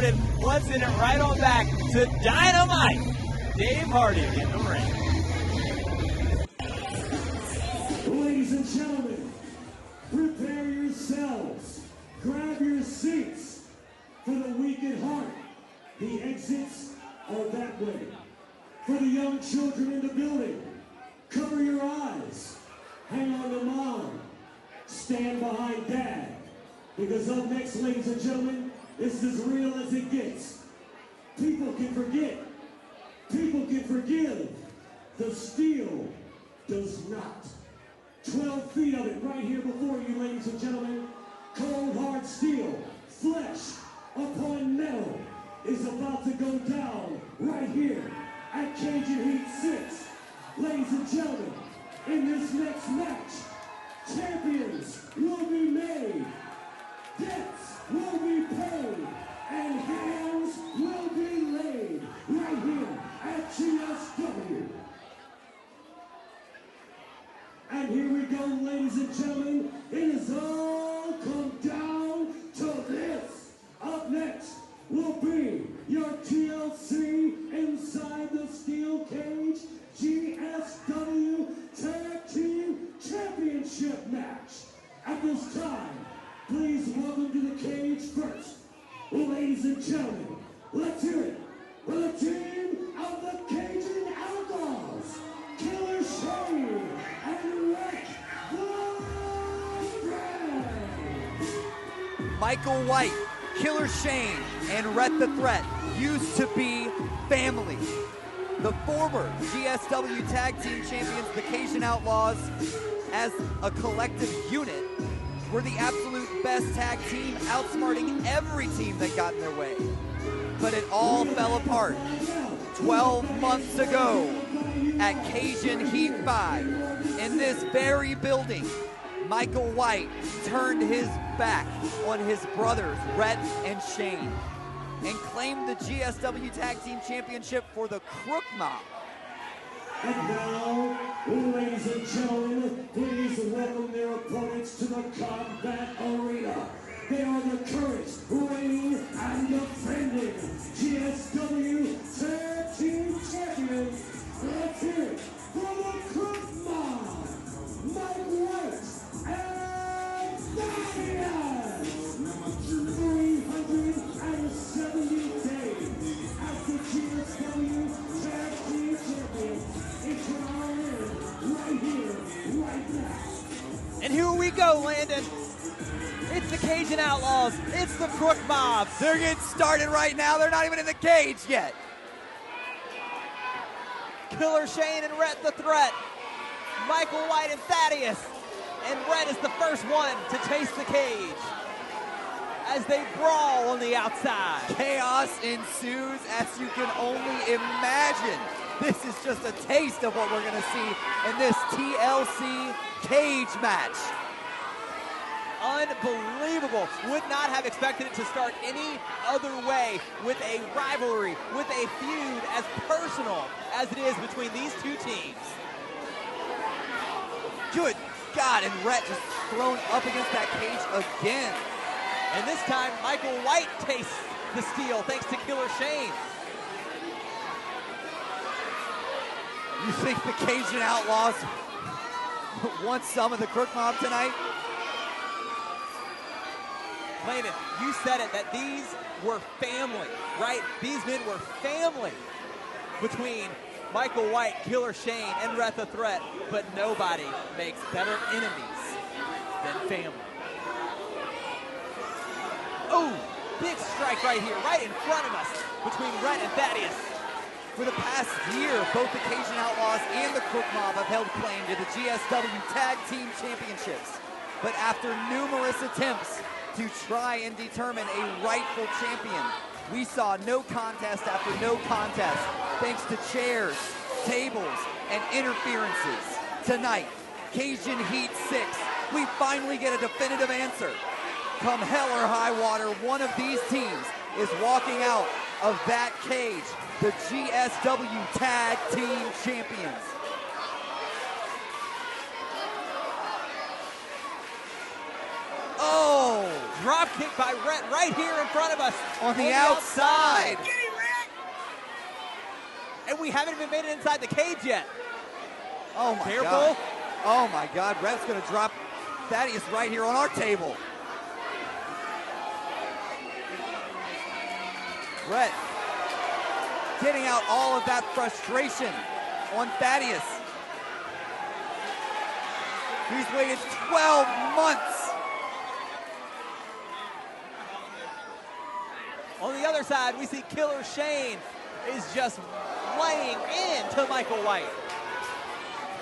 Let's send it right on back to Dynamite. Dave Hardy in the ring. Ladies and gentlemen, prepare yourselves. Grab your seats for the weak at heart. The exits are that way. For the young children in the building, cover your eyes. Hang on to mom. Stand behind dad. Because up next, ladies and gentlemen, it's as real as it gets. People can forget. People can forgive. The steel does not. 12 feet of it right here before you, ladies and gentlemen. Cold, hard steel, flesh upon metal is about to go down right here at Cajun Heat 6. Ladies and gentlemen, in this next match, champions will be made, debts will be paid, and hands will be laid right here at GSW. And here we go, ladies and gentlemen. It has all come down to this. Up next will be your TLC Inside the Steel Cage GSW Tag Team Championship match. At this time, please welcome to the cage first, ladies and gentlemen, let's hear it for the team of the Kajun Outlawz, Killer Shane and Rhett the Threat. Michael White, Killer Shane, and Rhett the Threat used to be family. The former GSW Tag Team Champions, the Kajun Outlawz, as a collective unit, were the absolute best tag team, outsmarting every team that got in their way. But it all fell apart 12 months ago at Cajun Heat 5. In this very building, Michael White turned his back on his brothers, Rhett and Shane, and claimed the GSW Tag Team Championship for the Krook Mob. And now, ladies and gentlemen, please welcome their opponents to the combat arena. They are the current, reigning, and defending GSW Tag Team Champions. Let's hear it for the Krook Mob, Mike White and Thaddeus. 370 days as the GSW Tag Team Champions. It's right here, right now. And here we go, Landon. It's the Cajun Outlawz. It's the Krook Mob. They're getting started right now. They're not even in the cage yet. Killer Shane and Rhett the Threat. Michael White and Thaddeus. And Rhett is the first one to taste the cage as they brawl on the outside. Chaos ensues as you can only imagine. This is just a taste of what we're going to see in this TLC cage match. Unbelievable. Would not have expected it to start any other way, with a rivalry, with a feud as personal as it is between these two teams. Good God, and Rhett just thrown up against that cage again. And this time, Michael White tastes the steel thanks to Killer Shane. You think the Cajun Outlawz want some of the Krook Mob tonight? Landon, you said it, that these were family, right? These men were family between Michael White, Killer Shane, and Rhett the Threat, but nobody makes better enemies than family. Oh, big strike right here, right in front of us, between Rhett and Thaddeus. For the past year, both the Cajun Outlawz and the Krook Mob have held claim to the GSW Tag Team Championships. But after numerous attempts to try and determine a rightful champion, we saw no contest after no contest, thanks to chairs, tables, and interferences. Tonight, Cajun Heat 6, we finally get a definitive answer. Come hell or high water, one of these teams is walking out of that cage, the GSW Tag Team Champions. Oh, drop kick by Rhett right here in front of us. On the outside. And we haven't even made it inside the cage yet. Oh my Careful. God. Oh my God, Rhett's gonna drop Thaddeus right here on our table. Rhett getting out all of that frustration on Thaddeus. He's waited 12 months. On the other side, we see Killer Shane is just laying into Michael White.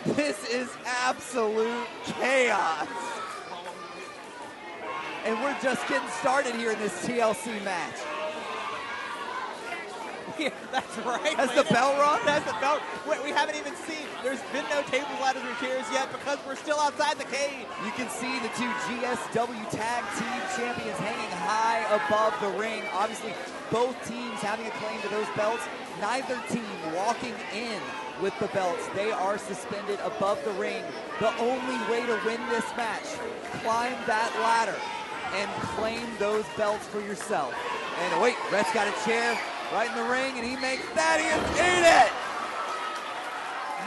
This is absolute chaos. And we're just getting started here in this TLC match. Yeah, that's right. Has the bell rung? That's the bell. Wait, we haven't even seen. There's been no tables, ladders, or chairs yet because we're still outside the cage. You can see the two GSW Tag Team Champions hanging high above the ring. Obviously, both teams having a claim to those belts. Neither team walking in with the belts. They are suspended above the ring. The only way to win this match, climb that ladder and claim those belts for yourself. And wait, Rhett's got a chair right in the ring, and he makes Thaddeus eat it!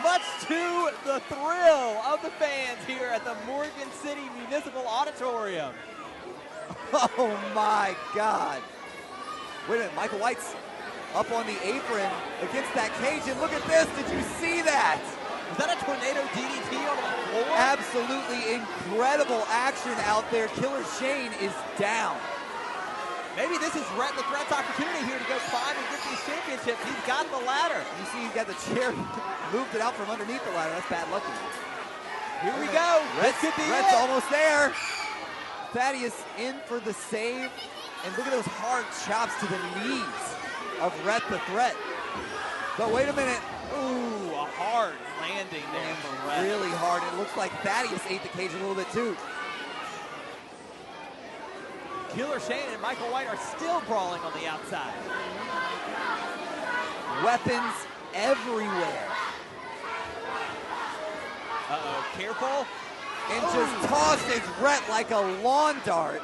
Much to the thrill of the fans here at the Morgan City Municipal Auditorium. Oh my God. Wait a minute, Michael White's up on the apron against that cage, and look at this, did you see that? Is that a tornado DDT on the floor? Absolutely incredible action out there. Killer Shane is down. Maybe this is Rhett the Threat's opportunity here to go climb and get these championships. He's got the ladder. You see he's got the chair, moved it out from underneath the ladder. That's bad luck. Here we go. Rhett's almost there. Thaddeus in for the save. And look at those hard chops to the knees of Rhett the Threat. But wait a minute. Ooh, a hard landing there for Rhett. Really hard. It looks like Thaddeus ate the cage a little bit too. Killer Shane and Michael White are still brawling on the outside. Weapons everywhere. Uh-oh, careful. And just tosses Rhett like a lawn dart.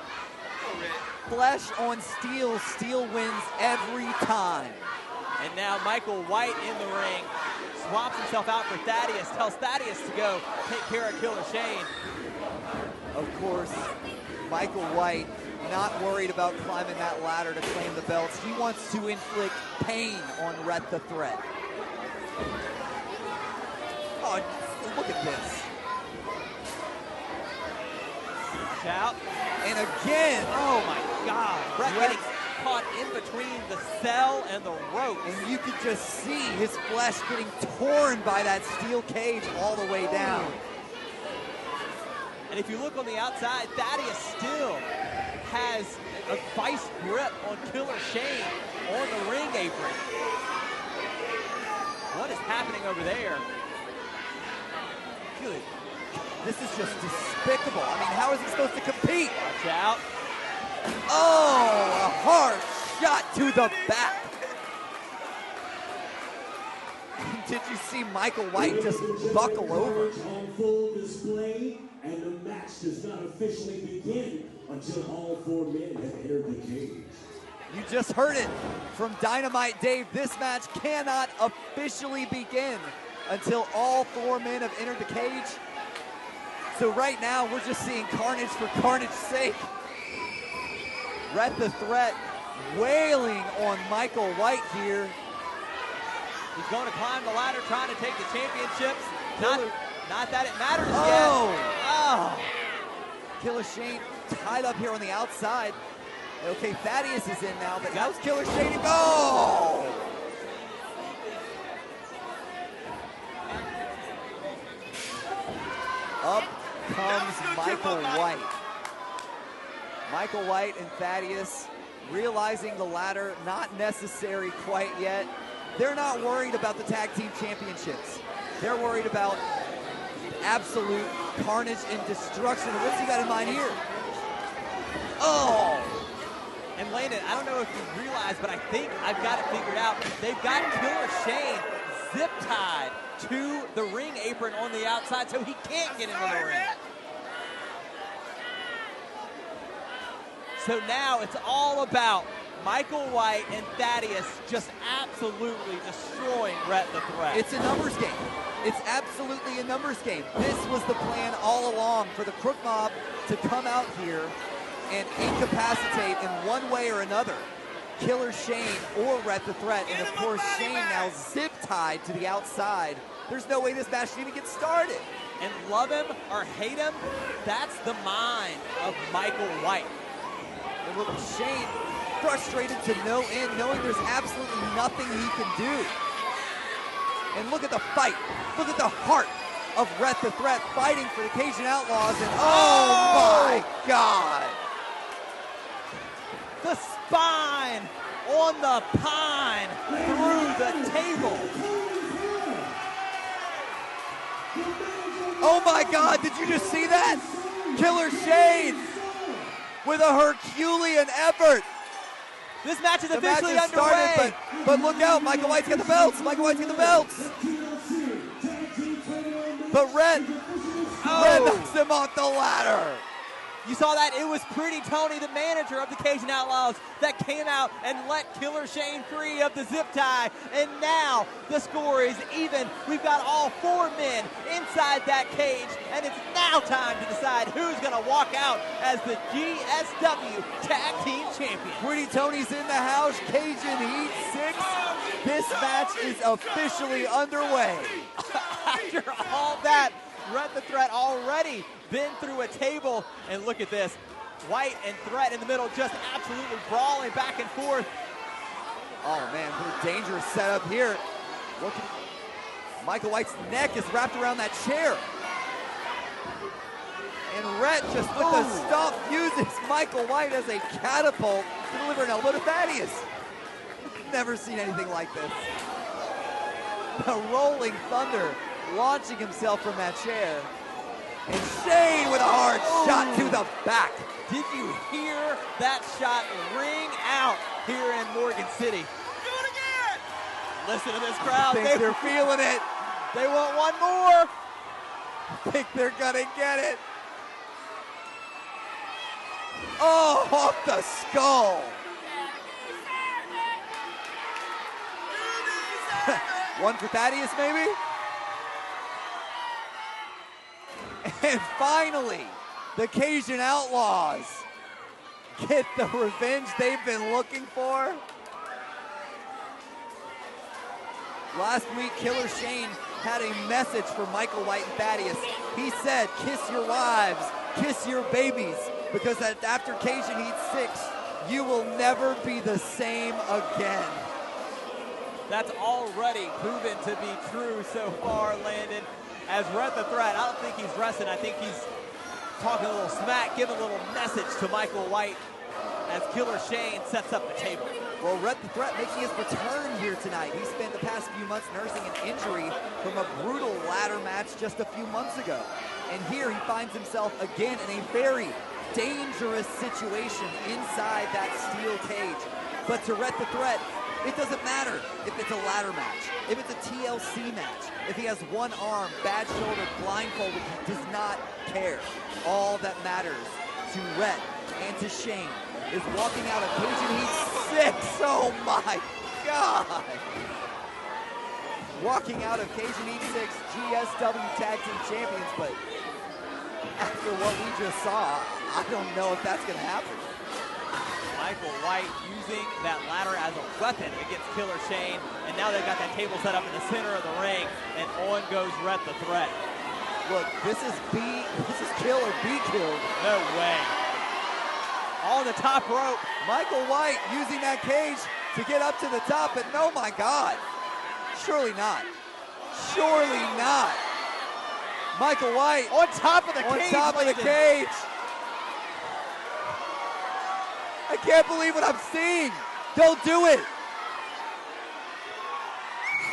Flesh on steel, steel wins every time. And now Michael White in the ring, swaps himself out for Thaddeus, tells Thaddeus to go take care of Killer Shane. Of course, Michael White not worried about climbing that ladder to claim the belts. He wants to inflict pain on Rhett the Threat. Oh, look at this. Watch out. And again. Oh my God. Rhett getting caught in between the cell and the rope. And you could just see his flesh getting torn by that steel cage all the way down. And if you look on the outside, Thaddeus still has a vice grip on Killer Shane on the ring apron. What is happening over there? Good. This is just despicable. I mean, how is he supposed to compete? Watch out. Oh, a hard shot to the back. Did you see Michael White just buckle over? On full display, and the match does not officially begin until all four men have entered the cage. You just heard it from Dynamite Dave. This match cannot officially begin until all four men have entered the cage. So right now, we're just seeing carnage for carnage's sake. Rhett the Threat wailing on Michael White here. He's going to climb the ladder, trying to take the championships. Not that it matters Oh. yet. Oh. Killer Shane tied up here on the outside. Okay, Thaddeus is in now, but how's Killer Shane? Oh! Up comes Michael White. Michael White and Thaddeus realizing the ladder not necessary quite yet. They're not worried about the tag team championships. They're worried about absolute carnage and destruction. What's he got in mind here? Oh! And Landon, I don't know if you realize, but I think I've got it figured out. They've got Killer Shane zip tied to the ring apron on the outside, so he can't get into the ring. So now it's all about Michael White and Thaddeus just absolutely destroying Rhett the Threat. It's a numbers game. It's absolutely a numbers game. This was the plan all along for the Krook Mob to come out here and incapacitate in one way or another Killer Shane or Rhett the Threat. And of course, Shane now zip-tied to the outside. There's no way this match can even get started. And love him or hate him, that's the mind of Michael White. And look, Shane frustrated to no end, knowing there's absolutely nothing he can do. And look at the fight. Look at the heart of Rhett the Threat fighting for the Cajun Outlaws. And oh my God! The spine on the pine through the table. Oh my God, did you just see that? Killer Shane with a Herculean effort. This match is officially underway. Started, but look out, Michael White's got the belts. Michael White's got the belts. But Rhett knocks him off the ladder. You saw that? It was Pretty Tony, the manager of the Cajun Outlaws, that came out and let Killer Shane free of the zip tie. And now the score is even. We've got all 4 men inside that cage, and it's now time to decide who's going to walk out as the GSW Tag Team Champions. Pretty Tony's in the house. Cajun Heat 6. This match is officially underway. After all that, Rhett the Threat already been through a table, and look at this. White and Threat in the middle, just absolutely brawling back and forth. Oh man, what a dangerous setup here. Look at Michael White's neck is wrapped around that chair. And Rhett just with the stuff uses Michael White as a catapult to deliver an elbow to Thaddeus. Never seen anything like this. The Rolling Thunder launching himself from that chair. And Shane with a hard shot to the back. Did you hear that shot ring out here in Morgan City? Do it again! Listen to this crowd. I think they're feeling it. They want one more. I think they're gonna get it. Oh, off the skull. One for Thaddeus, maybe? And finally, the Cajun Outlaws get the revenge they've been looking for. Last week, Killer Shane had a message for Michael White and Thaddeus. He said, kiss your wives, kiss your babies, because after Cajun Heat 6, you will never be the same again. That's already proven to be true so far, Landon. As Rhett the Threat, I don't think he's resting. I think he's talking a little smack, giving a little message to Michael White as Killer Shane sets up the table. Well, Rhett the Threat making his return here tonight. He spent the past few months nursing an injury from a brutal ladder match just a few months ago. And here he finds himself again in a very dangerous situation inside that steel cage. But to Rhett the Threat, it doesn't matter if it's a ladder match, if it's a TLC match, if he has one arm, bad shoulder, blindfolded, he does not care. All that matters to Rhett and to Shane is walking out of Cajun Heat 6. Oh my God. Walking out of Cajun Heat 6 GSW Tag Team Champions, but after what we just saw, I don't know if that's going to happen. Michael White using that ladder as a weapon against Killer Shane, and now they've got that table set up in the center of the ring, and on goes Rhett the Threat. Look, this is kill or be killed. No way. On the top rope. Michael White using that cage to get up to the top, but no, my God. Surely not. Surely not. Michael White on top of the cage. On top of the cage. I can't believe what I'm seeing. Don't do it.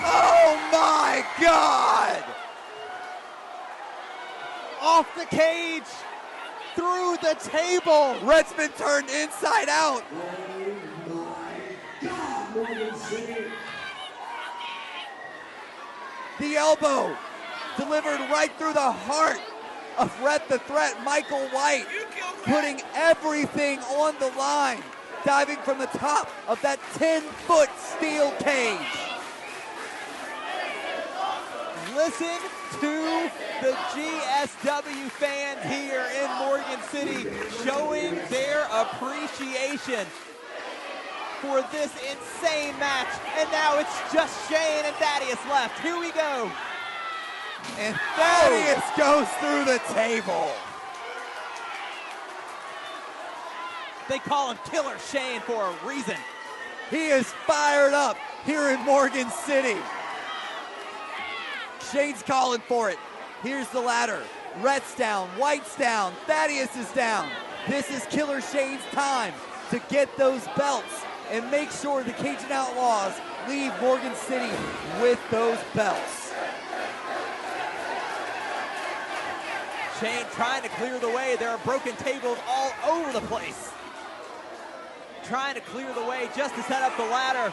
Oh my God. Off the cage, through the table. Rhett's been turned inside out. The elbow delivered right through the heart of Rhett the Threat, Michael White. putting everything on the line, diving from the top of that 10-foot steel cage. Listen to the GSW fans here in Morgan City showing their appreciation for this insane match. And now it's just Shane and Thaddeus left. Here we go. And Thaddeus goes through the table. They call him Killer Shane for a reason. He is fired up here in Morgan City. Shane's calling for it. Here's the ladder. Rhett's down, White's down, Thaddeus is down. This is Killer Shane's time to get those belts and make sure the Cajun Outlaws leave Morgan City with those belts. Shane trying to clear the way. There are broken tables all over the place. Trying to clear the way just to set up the ladder.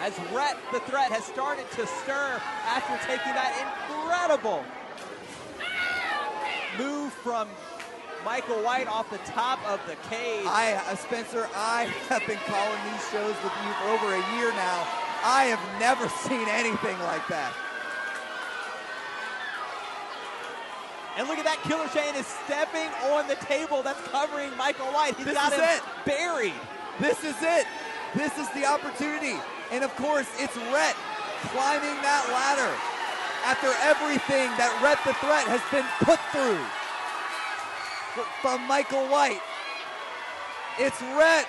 As Rhett the Threat has started to stir after taking that incredible move from Michael White off the top of the cage. Spencer, I have been calling these shows with you for over a year now. I have never seen anything like that. And look at that, Killer Shane is stepping on the table that's covering Michael White. He's got him buried. This is it. This is the opportunity. And of course, it's Rhett climbing that ladder after everything that Rhett the Threat has been put through from Michael White. It's Rhett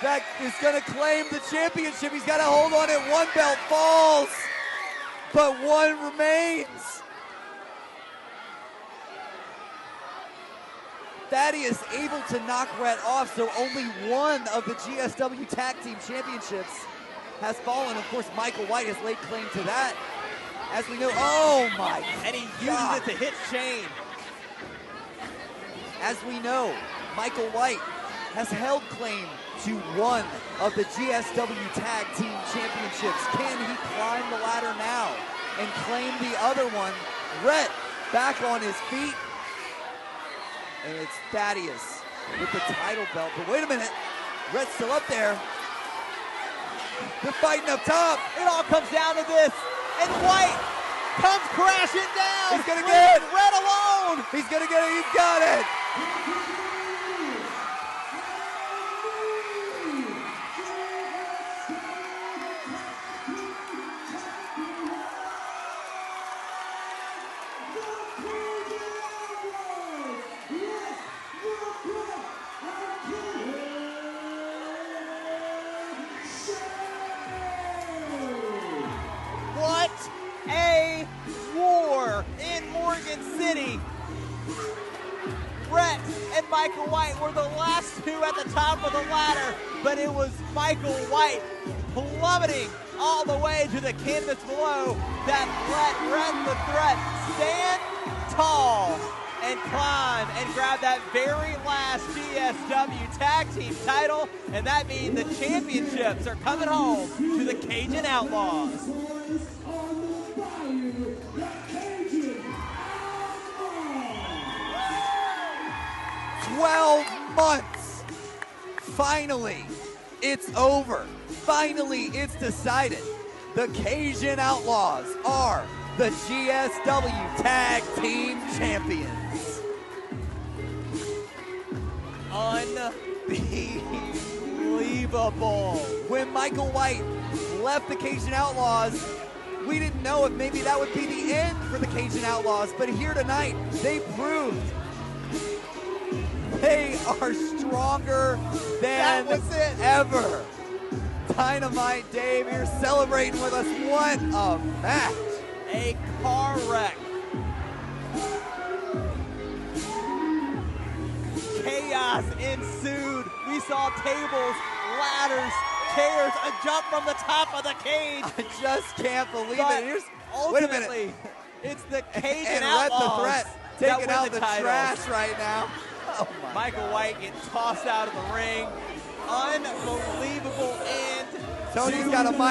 that is going to claim the championship. He's got to hold on it. One belt falls, but one remains. Thaddeus able to knock Rhett off, so only one of the GSW Tag Team Championships has fallen. Of course, Michael White has laid claim to that. As we know, oh my And he God. uses it to hit Shane. As we know, Michael White has held claim to one of the GSW Tag Team Championships. Can he climb the ladder now and claim the other one? Rhett back on his feet. And it's Thaddeus with the title belt. But wait a minute, Rhett's still up there. They're fighting up top. It all comes down to this. And White comes crashing down. He's gonna get it. Rhett alone. He's gonna get it, he's got it. What a war in Morgan City. Rhett and Michael White were the last two at the top of the ladder, but it was Michael White plummeting all the way to the canvas below that let Rhett the Threat stand tall and climb and grab that very last GSW Tag Team title, and that means the championships are coming home to the Cajun Outlaws. 12 months. Finally, it's over. Finally, it's decided. The Cajun Outlaws are the GSW Tag Team Champions. Unbelievable. When Michael White left the Cajun Outlaws, we didn't know if maybe that would be the end for the Cajun Outlaws, but here tonight, they proved they are stronger than ever. Dynamite Dave here celebrating with us. What a match. A car wreck. Chaos ensued. We saw tables, ladders, chairs, a jump from the top of the cage. I just can't believe But it. ultimately, wait a minute. It's the Cajun And Outlaws Rhett the Threat that taking win out the the titles. trash right now. Oh my Michael White getting tossed out of the ring. Unbelievable end. Tony's got a mic.